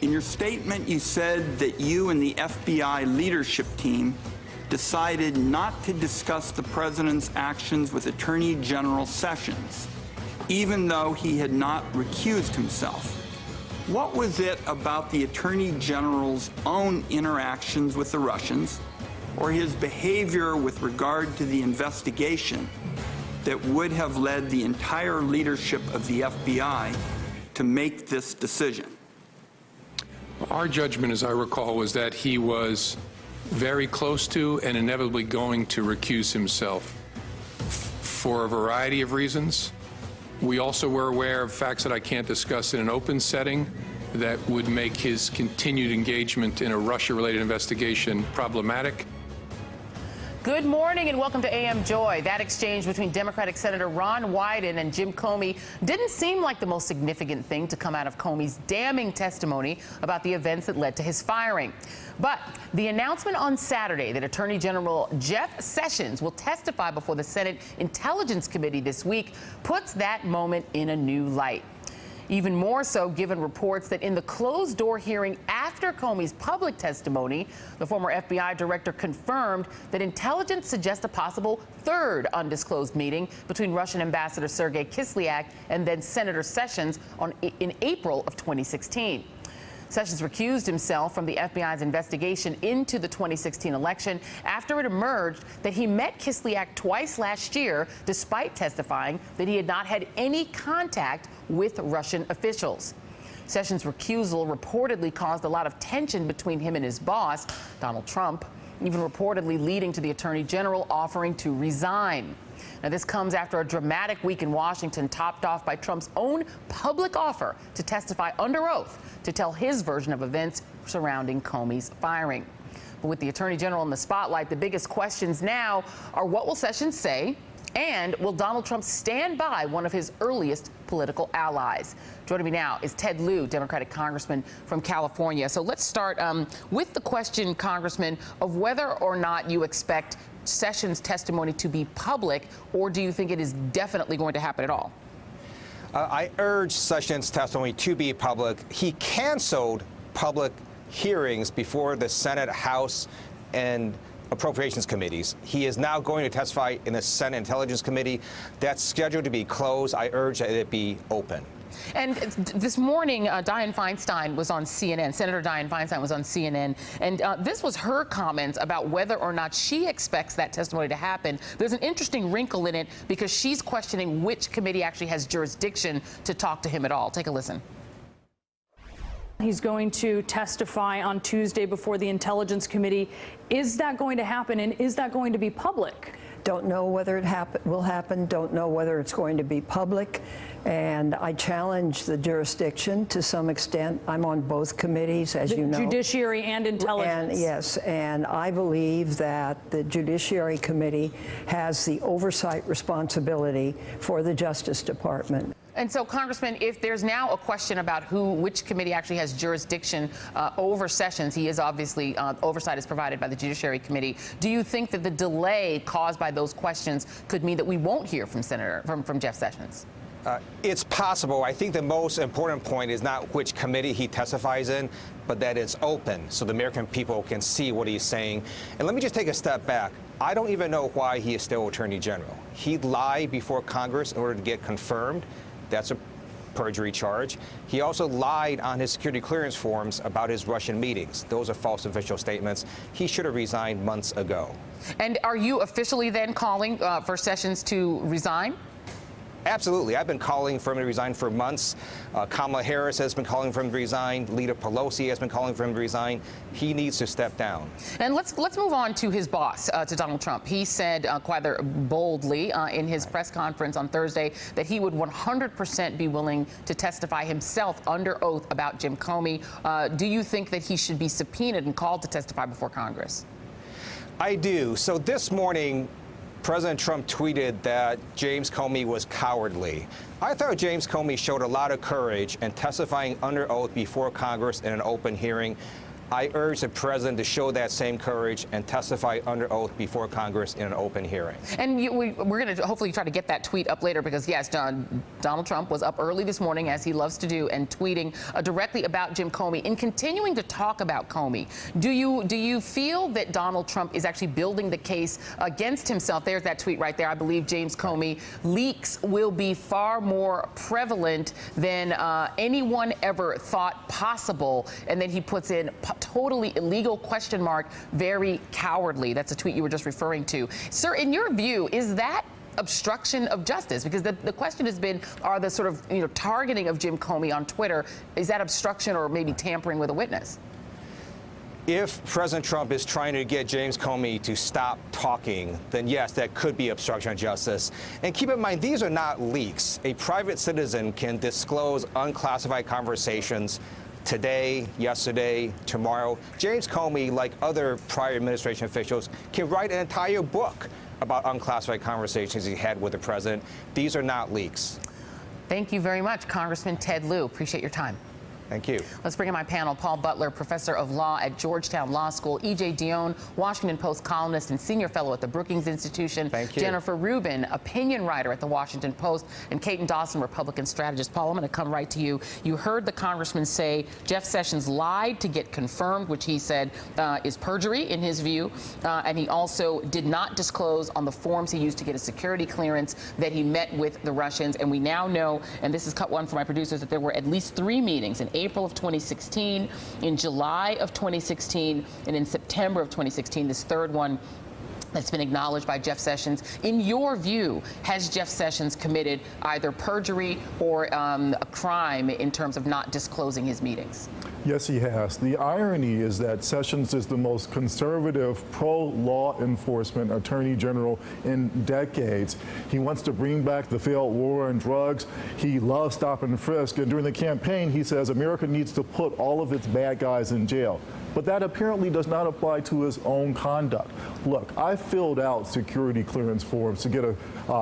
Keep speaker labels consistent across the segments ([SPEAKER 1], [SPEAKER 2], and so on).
[SPEAKER 1] In your statement, you said that you and the FBI leadership team decided not to discuss the president's actions with Attorney General Sessions, even though he had not recused himself. What was it about the Attorney General's own interactions with the Russians or his behavior with regard to the investigation that would have led the entire leadership of the FBI to make this decision?
[SPEAKER 2] Our judgment, as I recall, was that he was very close to and inevitably going to recuse himself for a variety of reasons. We also were aware of facts that I can't discuss in an open setting that would make his continued engagement in a Russia-related investigation problematic.
[SPEAKER 3] Good morning and welcome to AM Joy. That exchange between Democratic Senator Ron Wyden and Jim Comey didn't seem like the most significant thing to come out of Comey's damning testimony about the events that led to his firing. But the announcement on Saturday that Attorney General Jeff Sessions will testify before the Senate Intelligence Committee this week puts that moment in a new light. Even more so given reports that in the closed-door hearing after Comey's public testimony, the former FBI director confirmed that intelligence suggests a possible third undisclosed meeting between Russian Ambassador Sergei Kislyak and then Senator Sessions in April of 2016. Sessions recused himself from the FBI's investigation into the 2016 election after it emerged that he met Kislyak twice last year, despite testifying that he had not had any contact with Russian officials. Sessions' recusal reportedly caused a lot of tension between him and his boss, Donald Trump, even reportedly leading to the Attorney General offering to resign. Now, this comes after a dramatic week in Washington, topped off by Trump's own public offer to testify under oath to tell his version of events surrounding Comey's firing. But with the Attorney General in the spotlight, the biggest questions now are what will Sessions say, and will Donald Trump stand by one of his earliest political allies? Joining me now is Ted Lieu, Democratic Congressman from California. So let's start with the question, Congressman, of whether or not you expect Sessions' testimony to be public, or do you think it is definitely going to happen at all?
[SPEAKER 4] I urge Sessions' testimony to be public. He canceled public hearings before the Senate, House, and Appropriations Committees. He is now going to testify in the Senate Intelligence Committee. That's scheduled to be closed. I urge that it be open.
[SPEAKER 3] And this morning, Dianne Feinstein was on CNN. Senator Dianne Feinstein was on CNN. And this was her comments about whether or not she expects that testimony to happen. There's an interesting wrinkle in it because she's questioning which committee actually has jurisdiction to talk to him at all. Take a listen.
[SPEAKER 5] He's going to testify on Tuesday before the Intelligence Committee. Is that going to happen, and is that going to be public?
[SPEAKER 6] Don't know whether it will happen, don't know whether it's going to be public, and I challenge the jurisdiction to some extent. I'm on both committees, as you know.
[SPEAKER 5] Judiciary and Intelligence.
[SPEAKER 6] And, yes, and I believe that the Judiciary Committee has the oversight responsibility for the Justice Department.
[SPEAKER 3] And so, Congressman, if there's now a question about which committee actually has jurisdiction over Sessions, he is obviously, oversight is provided by the Judiciary Committee. Do you think that the delay caused by those questions could mean that we won't hear from from Jeff Sessions?
[SPEAKER 4] It's possible. I think the most important point is not which committee he testifies in, but that it's open so the American people can see what he's saying. And let me just take a step back. I don't even know why he is still Attorney General. He lied before Congress in order to get confirmed. That's a perjury charge. He also lied on his security clearance forms about his Russian meetings. Those are false official statements. He should have resigned months ago.
[SPEAKER 3] And are you officially then calling for Sessions to resign?
[SPEAKER 4] Absolutely. I've been calling for him to resign for months. Kamala Harris has been calling for him to resign. Leader Pelosi has been calling for him to resign. He needs to step down. And
[SPEAKER 3] let's move on to his boss, to Donald Trump. He said quite boldly in his press conference on Thursday that he would 100% be willing to testify himself under oath about Jim Comey. Do you think that he should be subpoenaed and called to testify before Congress?
[SPEAKER 4] I do. So this morning, President Trump tweeted that James Comey was cowardly. I thought James Comey showed a lot of courage in testifying under oath before Congress in an open hearing. I urge the president to show that same courage and testify under oath before Congress in an open hearing.
[SPEAKER 3] And we're going to hopefully try to get that tweet up later because, yes, Donald Trump was up early this morning, as he loves to do, and tweeting directly about Jim Comey. In continuing to talk about Comey, do you feel that Donald Trump is actually building the case against himself? There's that tweet right there. I believe James Comey leaks will be far more prevalent than anyone ever thought possible. And then he puts in totally illegal question mark, very cowardly. That's a tweet you were just referring to. Sir, in your view, is that obstruction of justice? Because the question has been, are the sort of targeting of Jim Comey on Twitter, is that obstruction or maybe tampering with a witness?
[SPEAKER 4] If President Trump is trying to get James Comey to stop talking, then yes, that could be obstruction of justice. And keep in mind, these are not leaks. A private citizen can disclose unclassified conversations today, yesterday, tomorrow. James Comey, like other prior administration officials, can write an entire book about unclassified conversations he had with the president. These are not leaks.
[SPEAKER 3] Thank you very much, Congressman Ted Lieu. Appreciate your time.
[SPEAKER 4] Thank you.
[SPEAKER 3] Let's bring in my panel. Paul Butler, professor of law at Georgetown Law School. E.J. Dionne, Washington Post columnist and senior fellow at the Brookings Institution.
[SPEAKER 4] Thank you.
[SPEAKER 3] Jennifer Rubin, opinion writer at the Washington Post. And Caton Dawson, Republican strategist. Paul, I'm going to come right to you. You heard the congressman say Jeff Sessions lied to get confirmed, which he said is perjury in his view. And he also did not disclose on the forms he used to get a security clearance that he met with the Russians. And we now know, and this is cut one for my producers, that there were at least 3 meetings in April of 2016, in July of 2016, and in September of 2016, this third one that's been acknowledged by Jeff Sessions. In your view, has Jeff Sessions committed either perjury or a crime in terms of not disclosing his meetings?
[SPEAKER 7] Yes, he has. The irony is that Sessions is the most conservative pro-law enforcement attorney general in decades. He wants to bring back the failed war on drugs. He loves stop and frisk. And during the campaign, he says America needs to put all of its bad guys in jail. But that apparently does not apply to his own conduct. Look, I filled out security clearance forms to get a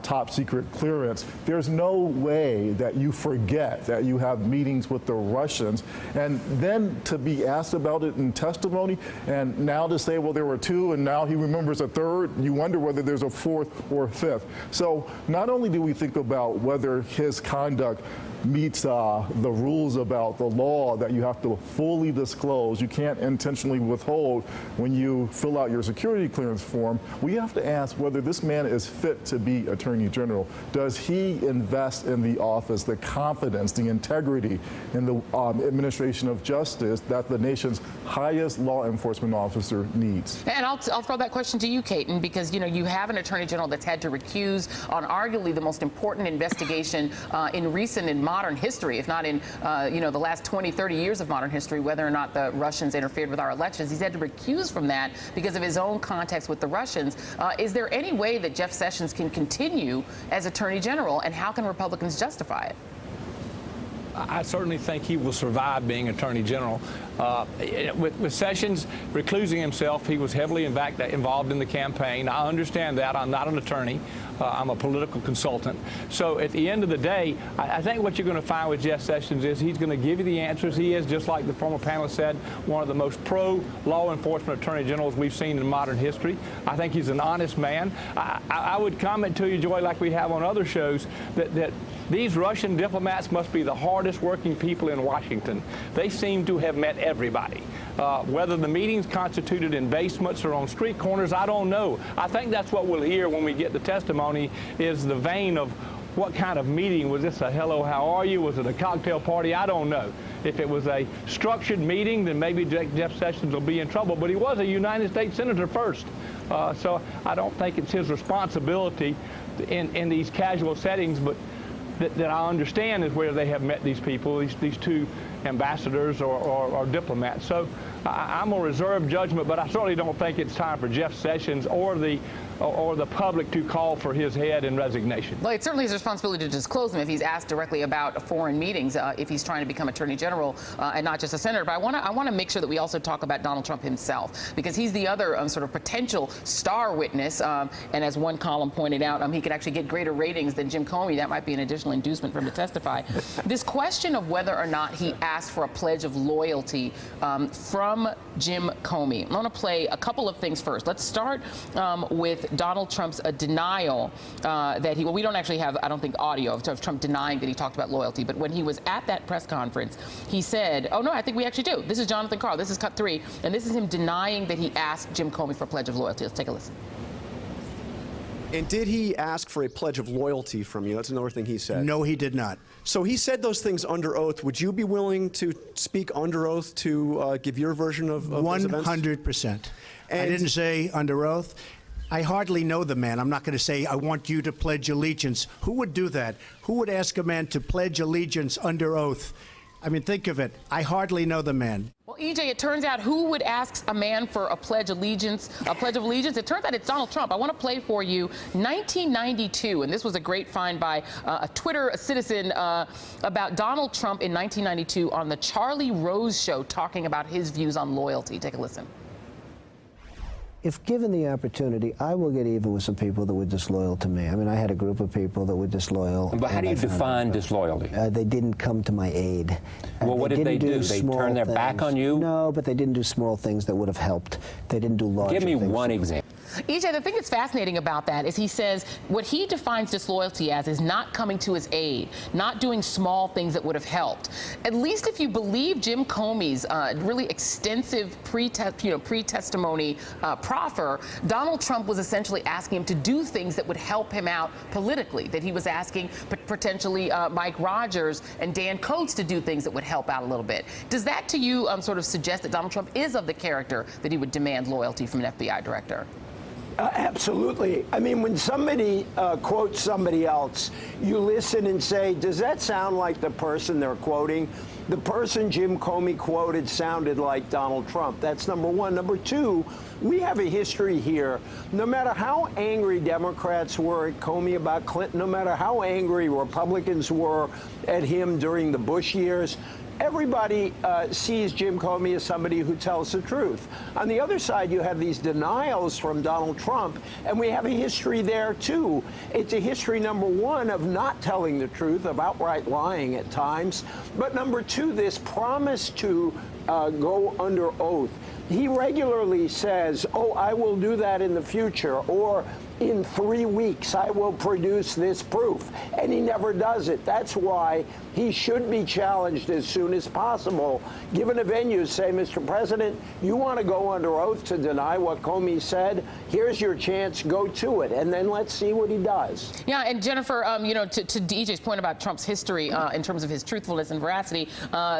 [SPEAKER 7] top secret clearance. There's no way that you forget that you have meetings with the Russians, and then to be asked about it in testimony, and now to say, well, there were 2, and now he remembers a 3rd, you wonder whether there's a 4th or 5th. So not only do we think about whether his conduct meets the rules about the law that you have to fully disclose, you can't intentionally withhold when you fill out your security clearance form, we have to ask whether this man is fit to be Attorney General. Does he invest in the office the confidence, the integrity in the administration of justice that the nation's highest law enforcement officer needs?
[SPEAKER 3] And I'll throw that question to you, Caton, because you have an Attorney General that's had to recuse on arguably the most important investigation in recent and modern history, if not in the last 20, 30 years of modern history, whether or not the Russians interfered with our elections. He's had to recuse from that because of his own contacts with the Russians. Is there any way that Jeff Sessions can continue as Attorney General, and how can Republicans justify it?
[SPEAKER 8] I certainly think he will survive being Attorney General. With Sessions reclusing himself, he was heavily involved in the campaign. I understand that. I'm not an attorney. I'm a political consultant. So at the end of the day, I think what you're going to find with Jeff Sessions is he's going to give you the answers. He is, just like the former panelist said, one of the most pro-law enforcement attorney generals we've seen in modern history. I think he's an honest man. I would comment to you, Joy, like we have on other shows, that these Russian diplomats must be the hardest working people in Washington. They seem to have met everybody. Whether the meetings constituted in basements or on street corners, I don't know. I think that's what we'll hear when we get the testimony, is the vein of what kind of meeting. Was this a hello, how are you? Was it a cocktail party? I don't know. If it was a structured meeting, then maybe Jeff Sessions will be in trouble. But he was a United States Senator first. So I don't think it's his responsibility in these casual settings, but that I understand is where they have met these people, these 2 ambassadors or diplomats. So I'm a reserved judgment, but I certainly don't think it's time for Jeff Sessions or the or the public to call for his head and resignation.
[SPEAKER 3] Well, it's certainly his responsibility to disclose them if he's asked directly about foreign meetings, if he's trying to become Attorney General and not just a senator. But I want to make sure that we also talk about Donald Trump himself, because he's the other sort of potential star witness. And as one column pointed out, he could actually get greater ratings than Jim Comey. That might be an additional inducement for him to testify. This question of whether or not he asked for a pledge of loyalty from Jim Comey. I want to play a couple of things first. Let's start with Donald Trump's denial that he, well, we don't actually have, I don't think, audio of Trump denying that he talked about loyalty. But when he was at that press conference, he said, oh, no, I think we actually do. This is Jonathan Karl. This is cut 3. And this is him denying that he asked Jim Comey for a pledge of loyalty. Let's take a listen.
[SPEAKER 9] And did he ask for a pledge of loyalty from you? That's another thing he said.
[SPEAKER 10] No, he did not.
[SPEAKER 9] So he said those things under oath. Would you be willing to speak under oath to give your version of those events?
[SPEAKER 10] 100%. I didn't say under oath. I hardly know the man. I'm not going to say, I want you to pledge allegiance. Who would do that? Who would ask a man to pledge allegiance under oath? I mean, think of it. I hardly know the man.
[SPEAKER 3] Well, EJ, it turns out who would ask a man for a pledge of allegiance? It turns out it's Donald Trump. I want to play for you 1992, and this was a great find by a Twitter citizen about Donald Trump in 1992 on the Charlie Rose Show, talking about his views on loyalty. Take a listen.
[SPEAKER 11] If given the opportunity, I will get even with some people that were disloyal to me. I mean, I had a group of people that were disloyal.
[SPEAKER 12] But how do you define disloyalty?
[SPEAKER 11] They didn't come to my aid.
[SPEAKER 12] Well, what did they do? They turned their back on you?
[SPEAKER 11] No, but they didn't do small things that would have helped. They didn't do large things.
[SPEAKER 12] Give me one example.
[SPEAKER 3] EJ, the thing that's fascinating about that is he says what he defines disloyalty as is not coming to his aid, not doing small things that would have helped. At least if you believe Jim Comey's really extensive pre-testimony proffer, Donald Trump was essentially asking him to do things that would help him out politically, that he was asking potentially Mike Rogers and Dan Coats to do things that would help out a little bit. Does that to you sort of suggest that Donald Trump is of the character that he would demand loyalty from an FBI director?
[SPEAKER 13] Absolutely. I mean, when somebody quotes somebody else, you listen and say, does that sound like the person they're quoting? The person Jim Comey quoted sounded like Donald Trump. That's number one. Number two, we have a history here. No matter how angry Democrats were at Comey about Clinton, no matter how angry Republicans were at him during the Bush years, everybody sees Jim Comey as somebody who tells the truth. On the other side, you have these denials from Donald Trump, and we have a history there, too. It's a history, number one, of not telling the truth, of outright lying at times, but number two, this promise to go under oath. He regularly says, oh, I will do that in the future, or in 3 weeks, I will produce this proof. And he never does it. That's why he should be challenged as soon as possible. Given a venue, say, Mr. President, you want to go under oath to deny what Comey said? Here's your chance. Go to it. And then let's see what he does.
[SPEAKER 3] Yeah, and Jennifer, you know, to DJ's point about Trump's history in terms of his truthfulness and veracity,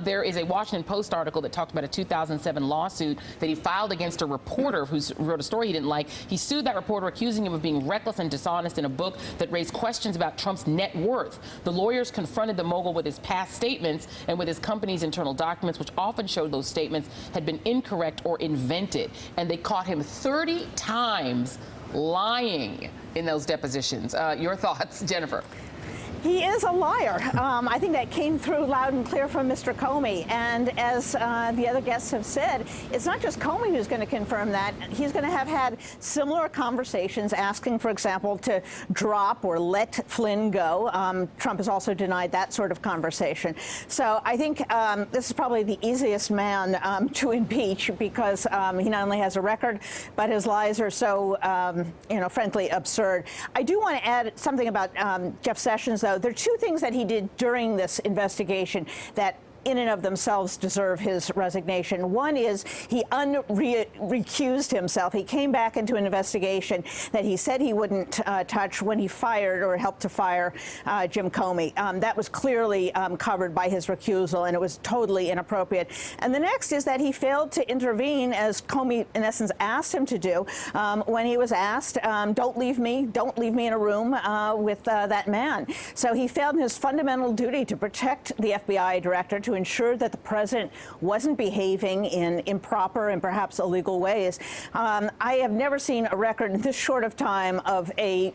[SPEAKER 3] there is a Washington Post article that talked about a 2007 lawsuit that he filed against a reporter who wrote a story he didn't like. He sued that reporter, accusing him of being reckless and dishonest in a book that raised questions about Trump's net worth. The lawyers confronted the mogul with his past statements and with his company's internal documents, which often showed those statements had been incorrect or invented. And they caught him 30 times lying in those depositions. Your thoughts, Jennifer?
[SPEAKER 14] He is a liar. I think that came through loud and clear from Mr. Comey. And as the other guests have said, it's not just Comey who's going to confirm that. He's going to have had similar conversations asking, for example, to drop or let Flynn go. Trump has also denied that sort of conversation. So I think this is probably the easiest man to impeach because he not only has a record, but his lies are so, you know, frankly absurd. I do want to add something about Jeff Sessions, though. There are two things that he did during this investigation that in and of themselves deserve his resignation. One is he recused himself. He came back into an investigation that he said he wouldn't touch when he fired or helped to fire Jim Comey. That was clearly covered by his recusal, and it was totally inappropriate. And the next is that he failed to intervene, as Comey, in essence, asked him to do when he was asked, don't leave me in a room with that man. So he failed in his fundamental duty to protect the FBI director, to ensure that the president wasn't behaving in improper and perhaps illegal ways. I have never seen a record in this short of time of a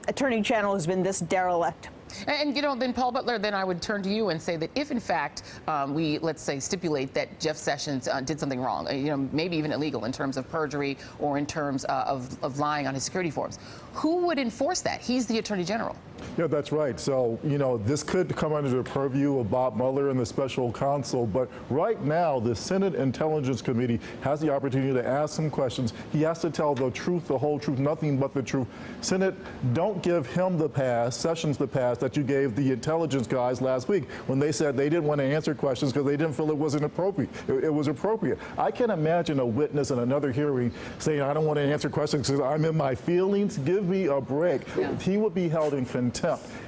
[SPEAKER 14] attorney general who's been this derelict.
[SPEAKER 3] And, you know, then, Paul Butler, then I would turn to you and say that if, in fact, we, let's say, stipulate that Jeff Sessions did something wrong, you know, maybe even illegal in terms of perjury or in terms of lying on his security forms, who would enforce that? He's the Attorney General.
[SPEAKER 7] Yeah, that's right. So, you know, this could come under the purview of Bob Mueller and the special counsel. But right now, the Senate Intelligence Committee has the opportunity to ask some questions. He has to tell the truth, the whole truth, nothing but the truth. Senate, don't give him the pass, Sessions the pass that you gave the intelligence guys last week when they said they didn't want to answer questions because they didn't feel it wasn't appropriate. It was appropriate. I can't imagine a witness in another hearing saying, I don't want to answer questions because I'm in my feelings. Give me a break. Yeah. He would be held in contempt.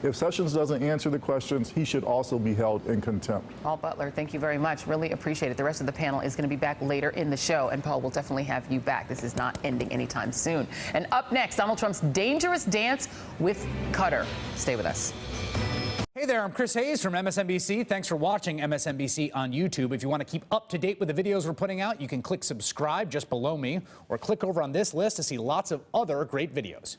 [SPEAKER 7] If Sessions doesn't answer the questions, he should also be held in contempt.
[SPEAKER 3] Paul Butler, thank you very much. Really appreciate it. The rest of the panel is going to be back later in the show, and Paul will definitely have you back. This is not ending anytime soon. And up next, Donald Trump's dangerous dance with Qatar. Stay with us.
[SPEAKER 15] Hey there, I'm Chris Hayes from MSNBC. Thanks for watching MSNBC on YouTube. If you want to keep up to date with the videos we're putting out, you can click subscribe just below me or click over on this list to see lots of other great videos.